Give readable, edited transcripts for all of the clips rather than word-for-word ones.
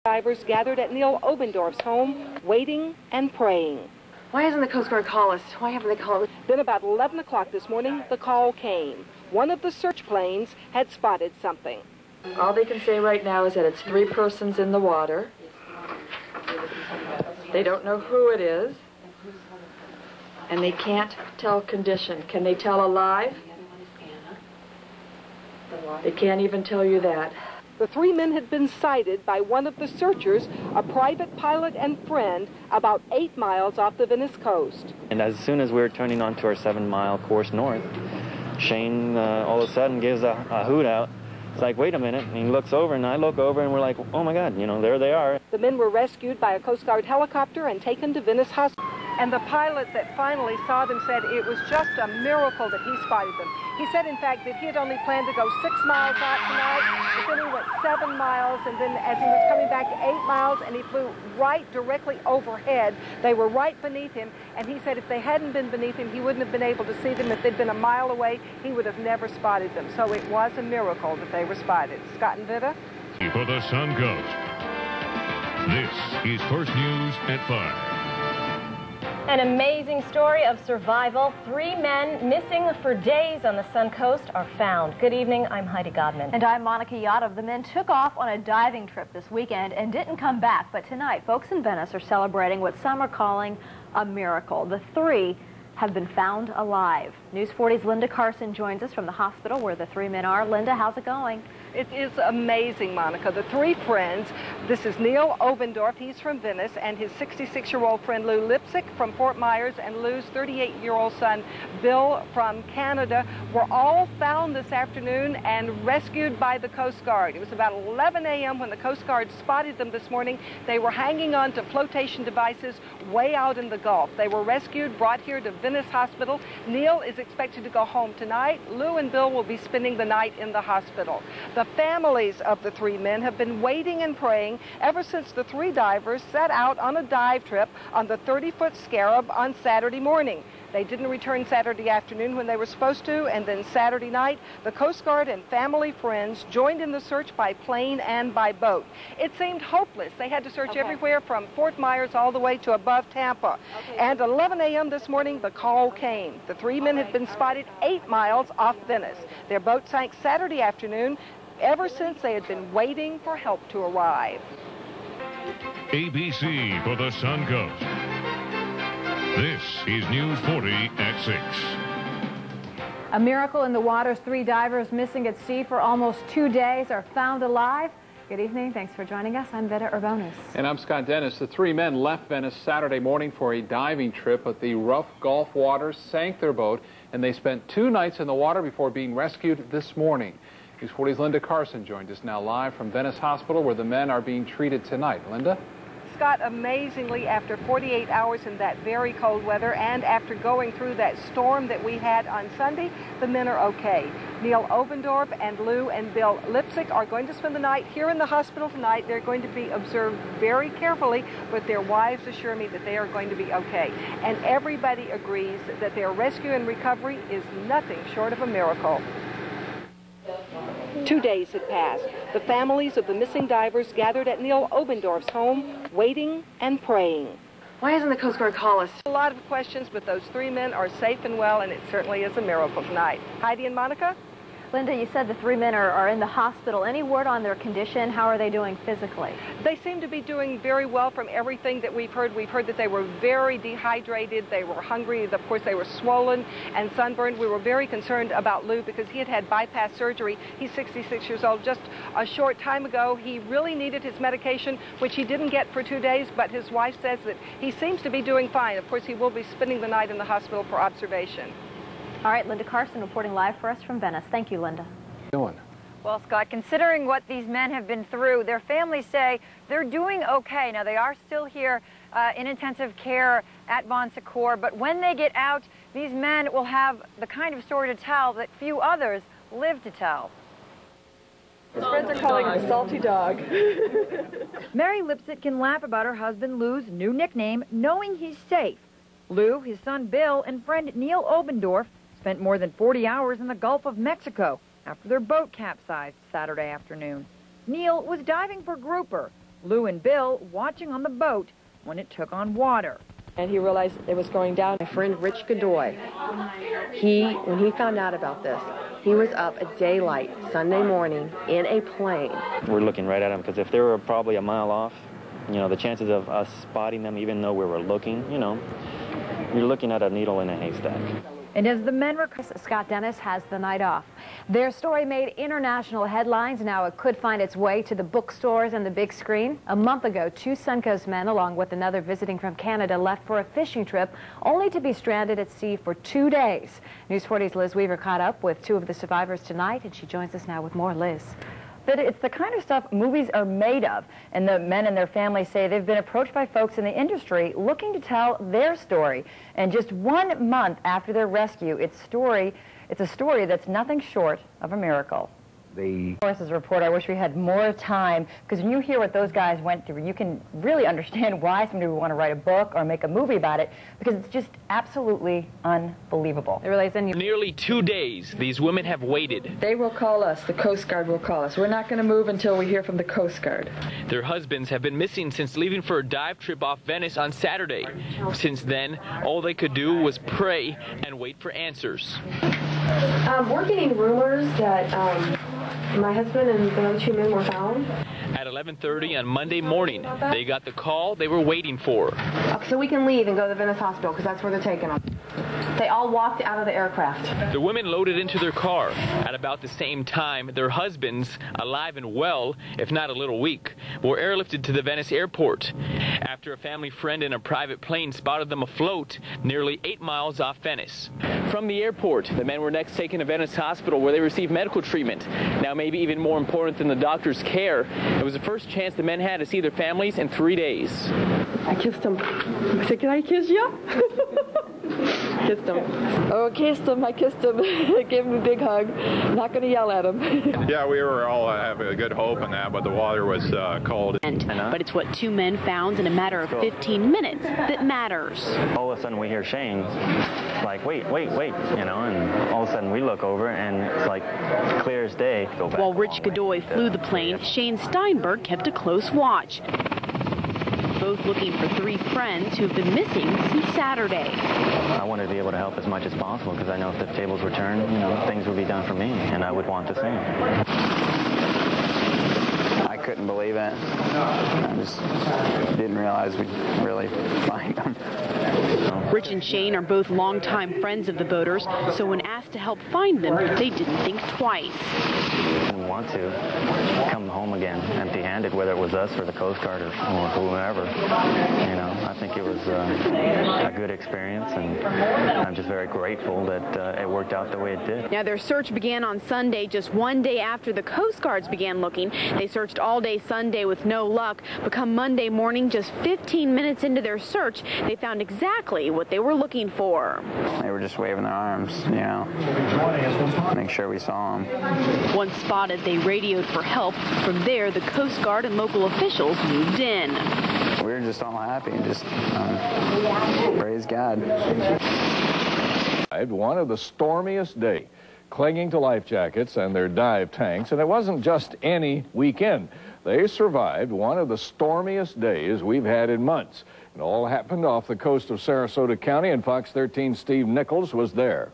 Divers gathered at Neil Obendorf's home, waiting and praying. Why hasn't the Coast Guard called us? Why haven't they called us? Then about 11 o'clock this morning, the call came. One of the search planes had spotted something. All they can say right now is that it's 3 persons in the water. They don't know who it is. And they can't tell condition. Can they tell alive? They can't even tell you that. The 3 men had been sighted by one of the searchers, a private pilot and friend, about 8 miles off the Venice coast. And as soon as we were turning onto our 7-mile course north, Shane all of a sudden gives a hoot out. It's like, wait a minute, and he looks over, and I look over, and we're like, oh my God, you know, there they are. The men were rescued by a Coast Guard helicopter and taken to Venice Hospital. And the pilot that finally saw them said it was just a miracle that he spotted them. He said, in fact, that he had only planned to go 6 miles out tonight, but then he went 7 miles, and then as he was coming back 8 miles, and he flew right directly overhead. They were right beneath him, and he said if they hadn't been beneath him, he wouldn't have been able to see them. If they'd been a mile away, he would have never spotted them. So it was a miracle that they were spotted. Scott and Vida? For the Sun Coast, this is First News at 5. An amazing story of survival. 3 men missing for days on the Sun Coast are found. Good evening, I'm Heidi Godman. And I'm Monica Yadav. The men took off on a diving trip this weekend and didn't come back. But tonight, folks in Venice are celebrating what some are calling a miracle. The 3 have been found alive. News 40's Linda Carson joins us from the hospital where the 3 men are. Linda, how's it going? It is amazing, Monica. The 3 friends, this is Neil Obendorf, he's from Venice, and his 66-year-old friend Lou Lipsit from Fort Myers, and Lou's 38-year-old son Bill from Canada, were all found this afternoon and rescued by the Coast Guard. It was about 11 a.m. when the Coast Guard spotted them this morning. They were hanging on to flotation devices way out in the Gulf. They were rescued, brought here to Venice Hospital. Neil is expected to go home tonight. Lou and Bill will be spending the night in the hospital. The families of the 3 men have been waiting and praying ever since the 3 divers set out on a dive trip on the 30-foot Scarab on Saturday morning. They didn't return Saturday afternoon when they were supposed to, and then Saturday night, the Coast Guard and family friends joined in the search by plane and by boat. It seemed hopeless. They had to search everywhere from Fort Myers all the way to above Tampa. And at 11 a.m. this morning, the call came. The 3 men had been spotted 8 miles off Venice. Their boat sank Saturday afternoon, ever since they had been waiting for help to arrive. ABC for the Sun Coast. This is News 40 at 6. A miracle in the waters. 3 divers missing at sea for almost 2 days are found alive. Good evening. Thanks for joining us. I'm Vida Urbonis. And I'm Scott Dennis. The 3 men left Venice Saturday morning for a diving trip, but the rough Gulf waters sank their boat, and they spent 2 nights in the water before being rescued this morning. News 40's Linda Carson joins us now live from Venice Hospital, where the men are being treated tonight. Linda? Scott, amazingly, after 48 hours in that very cold weather and after going through that storm that we had on Sunday, the men are okay. Neil Obendorf and Lou and Bill Lipsit are going to spend the night here in the hospital tonight. They're going to be observed very carefully, but their wives assure me that they are going to be okay. And everybody agrees that their rescue and recovery is nothing short of a miracle. 2 days had passed. The families of the missing divers gathered at Neil Obendorf's home, waiting and praying. Why hasn't the Coast Guard called us? A lot of questions, but those 3 men are safe and well, and it certainly is a miracle tonight. Heidi and Monica? Linda, you said the 3 men are in the hospital. Any word on their condition? How are they doing physically? They seem to be doing very well from everything that we've heard. We've heard that they were very dehydrated, they were hungry, of course they were swollen and sunburned. We were very concerned about Lou because he had had bypass surgery. He's 66 years old. Just a short time ago, he really needed his medication, which he didn't get for 2 days, but his wife says that he seems to be doing fine. Of course, he will be spending the night in the hospital for observation. All right, Linda Carson reporting live for us from Venice. Thank you, Linda. Well, Scott, considering what these men have been through, their families say they're doing okay. Now, they are still here in intensive care at Bon Secours, but when they get out, these men will have the kind of story to tell that few others live to tell. His friends are calling him Salty Dog. Mary Lipsit can laugh about her husband Lou's new nickname, knowing he's safe. Lou, his son Bill, and friend Neil Obendorf spent more than 40 hours in the Gulf of Mexico after their boat capsized Saturday afternoon. Neil was diving for grouper. Lou and Bill watching on the boat when it took on water. And he realized it was going down. My friend Rich Godoy, when he found out about this, he was up at daylight Sunday morning in a plane. We're looking right at them because if they were probably a mile off, you know, the chances of us spotting them even though we were looking, you know, you're looking at a needle in a haystack. And as the men were... Scott Dennis has the night off. Their story made international headlines. Now it could find its way to the bookstores and the big screen. A month ago, 2 Suncoast men, along with another visiting from Canada, left for a fishing trip, only to be stranded at sea for 2 days. News 40's Liz Weaver caught up with 2 of the survivors tonight, and she joins us now with more. Liz. But it's the kind of stuff movies are made of, and the men and their families say they've been approached by folks in the industry looking to tell their story. And just 1 month after their rescue, it's a story that's nothing short of a miracle. Forces report, I wish we had more time, because when you hear what those guys went through, you can really understand why somebody would want to write a book or make a movie about it, because it's just absolutely unbelievable. It really is. Nearly 2 days these women have waited. They will call us. The Coast Guard will call us. We're not going to move until we hear from the Coast Guard. Their husbands have been missing since leaving for a dive trip off Venice on Saturday. Since then, all they could do was pray and wait for answers. We're getting rumors that my husband and the other 2 men were found. At 11:30 on Monday morning, they got the call they were waiting for. So we can leave and go to the Venice hospital because that's where they're taking them. They all walked out of the aircraft. The women loaded into their car. At about the same time, their husbands, alive and well, if not a little weak, were airlifted to the Venice airport after a family friend in a private plane spotted them afloat nearly 8 miles off Venice. From the airport, the men were next taken to Venice Hospital where they received medical treatment. Now, maybe even more important than the doctor's care, it was the first chance the men had to see their families in 3 days. I kissed him. I said, "Can I kiss you?" Kissed him. Oh, kissed him. I kissed him. I gave him a big hug. I'm not going to yell at him. Yeah, we were all having a good hope in that, but the water was cold. But it's what 2 men found in a matter of 15 minutes that matters. All of a sudden we hear Shane, like, wait, you know, and all of a sudden we look over and it's like clear as day. While Rich Godoy flew the plane, Shane Steinberg kept a close watch. Both looking for 3 friends who've been missing since Saturday. I wanted to be able to help as much as possible because I know if the tables were turned, you know, things would be done for me, and I would want the same. I couldn't believe it. I just didn't realize we'd really find them. Rich and Shane are both longtime friends of the boaters, so when asked to help find them, they didn't think twice. I didn't want to come home again empty-handed, whether it was us or the Coast Guard or whoever. You know, I think it was a good experience, and I'm just very grateful that it worked out the way it did. Now, their search began on Sunday, just 1 day after the Coast Guards began looking. They searched all day Sunday with no luck. But come Monday morning, just 15 minutes into their search, they found exactly what they were looking for. They were just waving their arms, you know, make sure we saw them. Once spotted, they radioed for help. From there, the Coast Guard and local officials moved in. We were just all happy and just praise God. One of the stormiest day, clinging to life jackets and their dive tanks, and it wasn't just any weekend. They survived one of the stormiest days we've had in months. It all happened off the coast of Sarasota County, and Fox 13's Steve Nichols was there.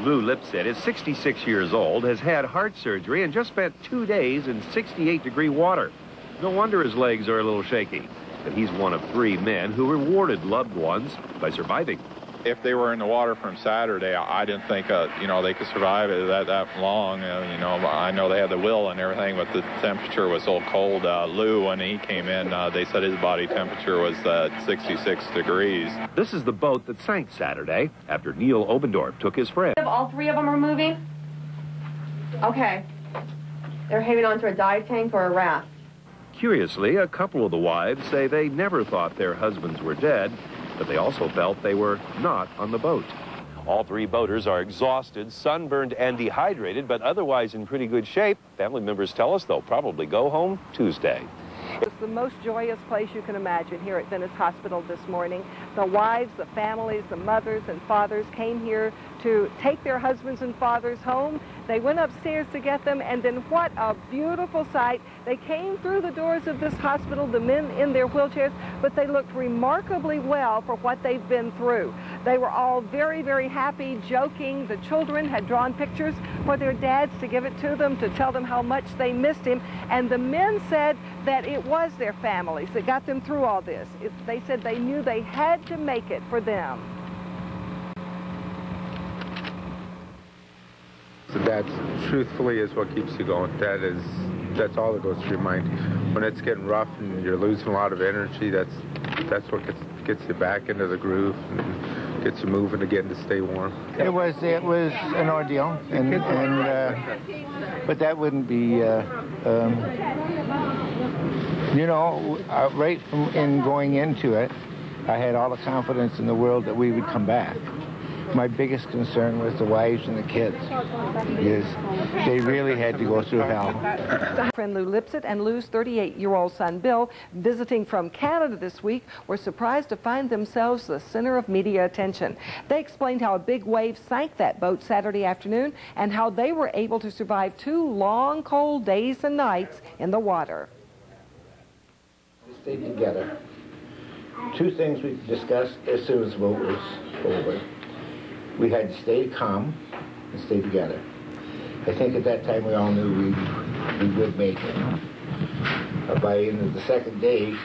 Lou Lipsit is 66 years old, has had heart surgery, and just spent 2 days in 68-degree water. No wonder his legs are a little shaky. But he's one of 3 men who rewarded loved ones by surviving. If they were in the water from Saturday, I didn't think, you know, they could survive it that long. You know, I know they had the will and everything, but the temperature was so cold. Lou, when he came in, they said his body temperature was 66 degrees. This is the boat that sank Saturday after Neil Obendorf took his friend. All 3 of them are moving? Okay. They're heading onto a dive tank or a raft. Curiously, a couple of the wives say they never thought their husbands were dead, but they also felt they were not on the boat. All 3 boaters are exhausted, sunburned, and dehydrated, but otherwise in pretty good shape. Family members tell us they'll probably go home Tuesday. It's the most joyous place you can imagine here at Venice Hospital this morning. The wives, the families, the mothers and fathers came here to take their husbands and fathers home. They went upstairs to get them, and then what a beautiful sight. They came through the doors of this hospital, the men in their wheelchairs, but they looked remarkably well for what they've been through. They were all very, very happy, joking. The children had drawn pictures for their dads to give it to them, to tell them how much they missed him. And the men said that it was their families that got them through all this. They said they knew they had to make it for them. So that truthfully is what keeps you going. That's all that goes through your mind. When it's getting rough and you're losing a lot of energy, that's what gets you back into the groove and gets you moving again to stay warm. It was an ordeal, but that wouldn't be right in going into it, I had all the confidence in the world that we would come back. My biggest concern was the wives and the kids, because they really had to go through hell. Friend Lou Lipsit and Lou's 38-year-old son Bill, visiting from Canada this week, were surprised to find themselves the center of media attention. They explained how a big wave sank that boat Saturday afternoon and how they were able to survive 2 long, cold days and nights in the water. We stayed together. 2 things we discussed as soon as the boat was over. We had to stay calm and stay together. I think at that time we all knew we would make it. By the end of the second day,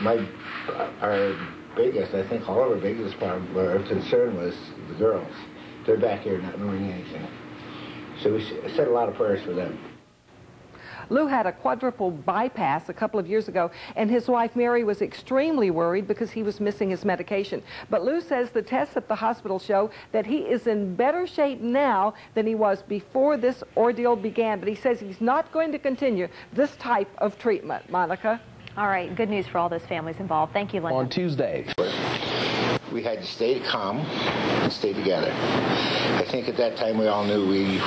our biggest, I think all of our biggest problem or concern was the girls. They're back here not knowing anything. So we said a lot of prayers for them. Lou had a quadruple bypass a couple of years ago, and his wife Mary was extremely worried because he was missing his medication. But Lou says the tests at the hospital show that he is in better shape now than he was before this ordeal began. But he says he's not going to continue this type of treatment. Monica? All right, good news for all those families involved. Thank you, Linda. On Tuesday, we had to stay calm and stay together. I think at that time we all knew we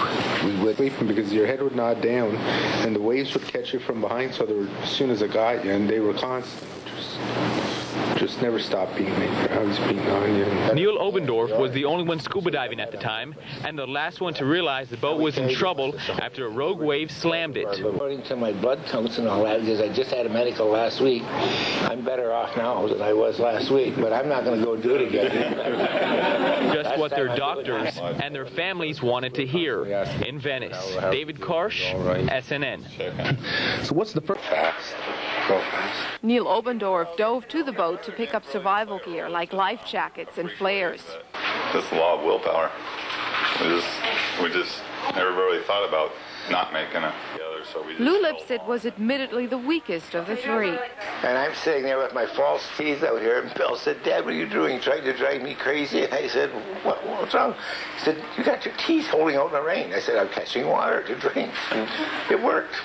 would. Sleeping because your head would nod down and the waves would catch you from behind, so they were, as soon as it got you, and they were constant. Just never stopped beating me. I was beating on you. Neil Obendorf was the only one scuba diving at the time, and the last one to realize the boat was in trouble after a rogue wave slammed it. According to my blood counts and all that, because I just had a medical last week, I'm better off now than I was last week, but I'm not going to go do it again. Just what their doctors and their families wanted to hear. In Venice, David Karsh, SNN. So what's the first? Fast. Go fast. Neil Obendorf dove to the boat to pick up survival gear like life jackets and flares. Just the law of willpower. We just never really thought about not making it together, so we just... Lou Lipsit was admittedly the weakest of the 3. And I'm sitting there with my false teeth out here, and Bill said, "Dad, what are you doing, trying to drive me crazy?" And I said, what's wrong? He said, "You got your teeth holding out in the rain." I said, "I'm catching water to drink." And it worked.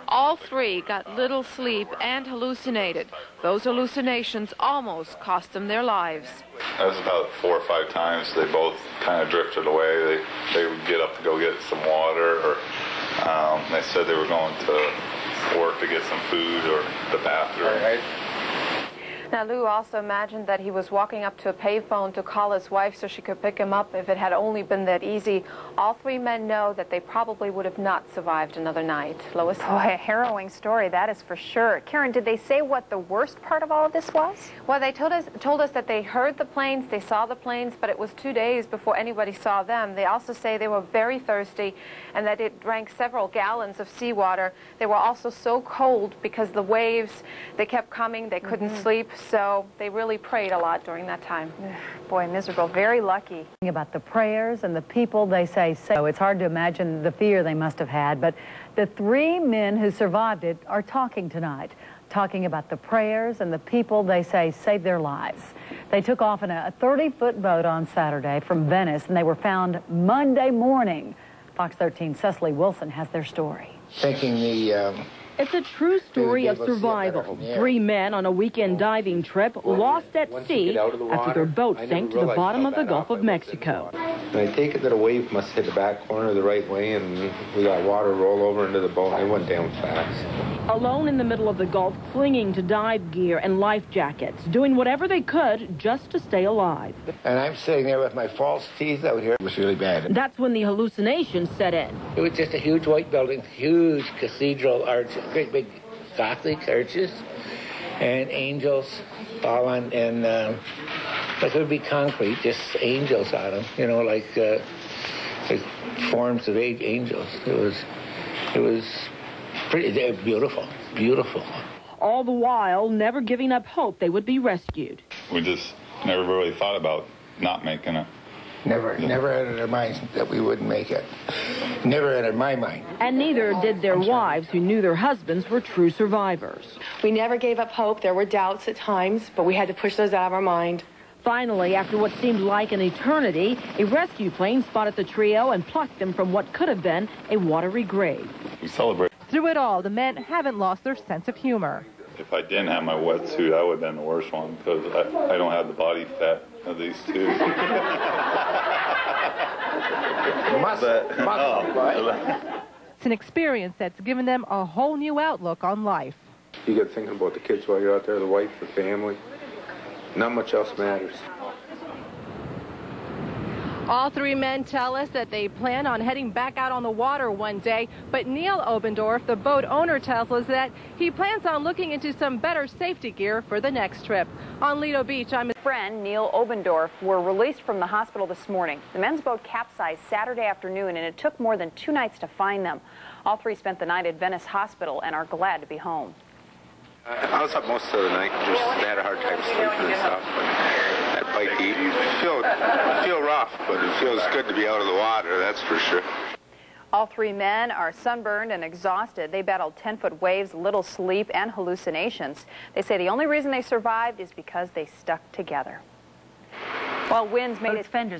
All 3 got little sleep and hallucinated. Those hallucinations almost cost them their lives. That was about 4 or 5 times. They both kind of drifted away. They would get up to go get some water, or they said they were going to work to get some food or the bathroom. Now, Lou also imagined that he was walking up to a payphone to call his wife so she could pick him up if it had only been that easy. All 3 men know that they probably would have not survived another night. Lois? Boy, a harrowing story, that is for sure. Karen, did they say what the worst part of all of this was? Well, they told us that they heard the planes, they saw the planes, but it was 2 days before anybody saw them. They also say they were very thirsty and that it drank several gallons of seawater. They were also so cold because the waves, they kept coming, they couldn't sleep. So they really prayed a lot during that time. Boy, miserable. Very lucky. About the prayers and the people they say. So it's hard to imagine the fear they must have had. But the 3 men who survived it are talking tonight, talking about the prayers and the people they say saved their lives. They took off in a 30-foot boat on Saturday from Venice, and they were found Monday morning. Fox 13's Cecily Wilson has their story. Thinking It's a true story of survival. 3 men on a weekend diving trip lost at sea after their boat sank to the bottom of the Gulf of Mexico. And I take it that a wave must hit the back corner the right way, and we got water roll over into the boat, and it went down fast. Alone in the middle of the Gulf, clinging to dive gear and life jackets, doing whatever they could just to stay alive. And I'm sitting there with my false teeth out here. It was really bad. That's when the hallucinations set in. It was just a huge white building, huge cathedral arch, great big Gothic arches, and angels all on, and like it would be concrete, just angels on them, you know, like forms of angels. It was pretty beautiful, beautiful. All the while, never giving up hope they would be rescued. We just never really thought about not making it. Never entered our minds that we wouldn't make it. Never entered my mind. And neither did their wives, who knew their husbands were true survivors. We never gave up hope. There were doubts at times, but we had to push those out of our mind. Finally, after what seemed like an eternity, a rescue plane spotted the trio and plucked them from what could have been a watery grave. We celebrate. Through it all, the men haven't lost their sense of humor. If I didn't have my wetsuit, I would have been the worst one because I don't have the body fat of these two. It's an experience that's given them a whole new outlook on life. You get thinking about the kids while you're out there, the wife, the family. Not much else matters. All 3 men tell us that they plan on heading back out on the water one day, but Neil Obendorf, the boat owner, tells us that he plans on looking into some better safety gear for the next trip. On Lido Beach, I'm... Friend Neil Obendorf were released from the hospital this morning. The men's boat capsized Saturday afternoon, and it took more than 2 nights to find them. All 3 spent the night at Venice Hospital and are glad to be home. I was up most of the night, just had a hard time sleeping and stuff. But that bike heat, feel rough, but it feels good to be out of the water, that's for sure. All 3 men are sunburned and exhausted. They battled 10-foot waves, little sleep, and hallucinations. They say the only reason they survived is because they stuck together. While winds made its fenders